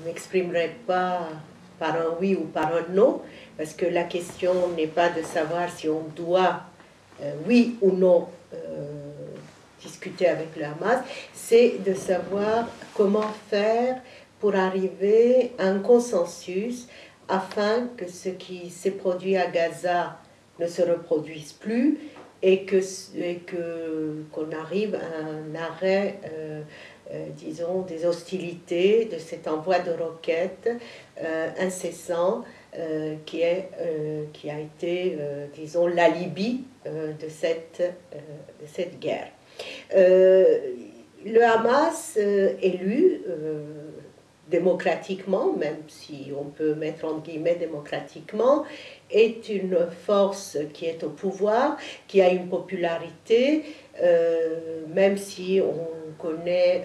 m'exprimerai pas par un oui ou par un non, parce que la question n'est pas de savoir si on doit, oui ou non, discuter avec le Hamas, c'est de savoir comment faire pour arriver à un consensus afin que ce qui s'est produit à Gaza ne se reproduise plus et qu'on arrive à un arrêt, disons, des hostilités, de cet envoi de roquettes incessant qui a été, disons, l'alibi de cette guerre. Le Hamas, élu démocratiquement, même si on peut mettre entre guillemets démocratiquement, est une force qui est au pouvoir, qui a une popularité, même si on connaît,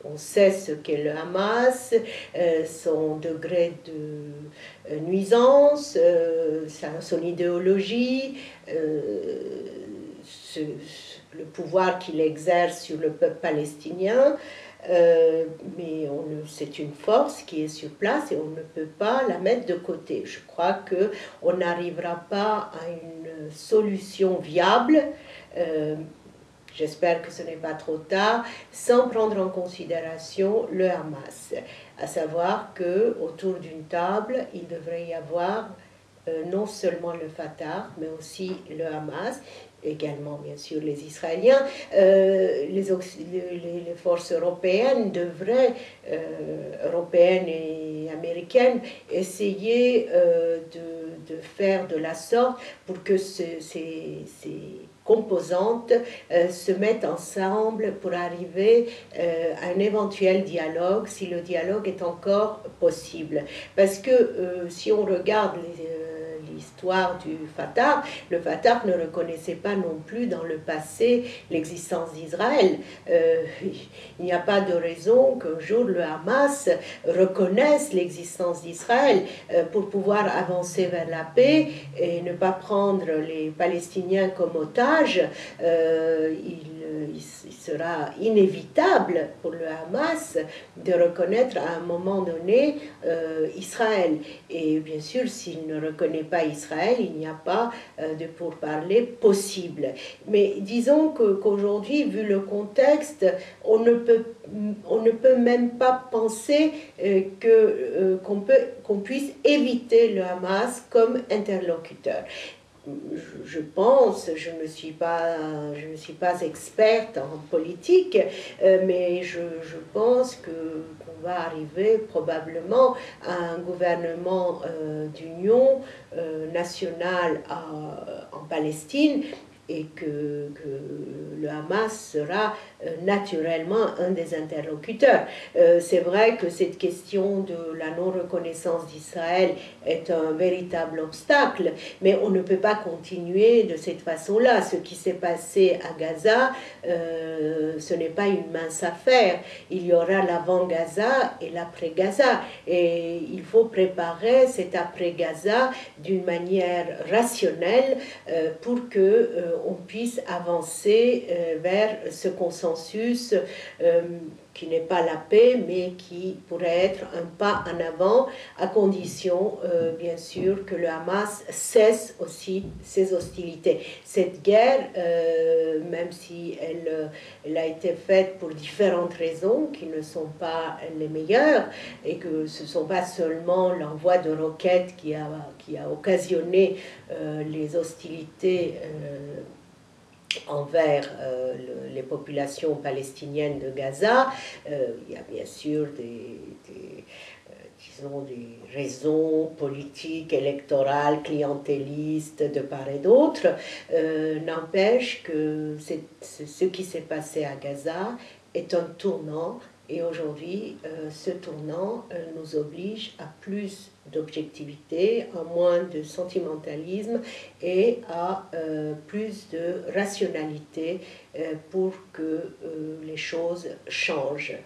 on sait ce qu'est le Hamas, son degré de nuisance, son idéologie, le pouvoir qu'il exerce sur le peuple palestinien. Mais c'est une force qui est sur place et on ne peut pas la mettre de côté. Je crois qu'on n'arrivera pas à une solution viable, j'espère que ce n'est pas trop tard, sans prendre en considération le Hamas. À savoir qu'autour d'une table, il devrait y avoir non seulement le Fatah, mais aussi le Hamas, également bien sûr les Israéliens. Les forces européennes devraient, européennes et américaines, essayer de faire de la sorte pour que ces composantes se mettent ensemble pour arriver à un éventuel dialogue, si le dialogue est encore possible. Parce que si on regarde l'histoire du Fatah, le Fatah ne reconnaissait pas non plus dans le passé l'existence d'Israël. Il n'y a pas de raison qu'un jour le Hamas reconnaisse l'existence d'Israël pour pouvoir avancer vers la paix et ne pas prendre les Palestiniens comme otages. Il sera inévitable pour le Hamas de reconnaître à un moment donné Israël. Et bien sûr, s'il ne reconnaît pas Israël, il n'y a pas de pourparlers possible. Mais disons qu'aujourd'hui, vu le contexte, on ne peut même pas penser qu'on puisse éviter le Hamas comme interlocuteur. Je pense, je ne suis pas experte en politique, mais je pense qu'on va arriver probablement à un gouvernement d'union nationale en Palestine et que le Hamas sera naturellement un des interlocuteurs. C'est vrai que cette question de la non-reconnaissance d'Israël est un véritable obstacle, mais on ne peut pas continuer de cette façon-là. Ce qui s'est passé à Gaza, ce n'est pas une mince affaire. Il y aura l'avant-Gaza et l'après-Gaza, et il faut préparer cet après-Gaza d'une manière rationnelle pour qu'on puisse avancer vers ce consensus qui n'est pas la paix, mais qui pourrait être un pas en avant, à condition, bien sûr, que le Hamas cesse aussi ses hostilités. Cette guerre, même si elle a été faite pour différentes raisons, qui ne sont pas les meilleures, et que ce ne sont pas seulement l'envoi de roquettes qui a occasionné les hostilités envers les populations palestiniennes de Gaza. Il y a bien sûr disons des raisons politiques, électorales, clientélistes de part et d'autre. N'empêche que ce qui s'est passé à Gaza est un tournant. Et aujourd'hui, ce tournant nous oblige à plus d'objectivité, à moins de sentimentalisme et à plus de rationalité pour que les choses changent.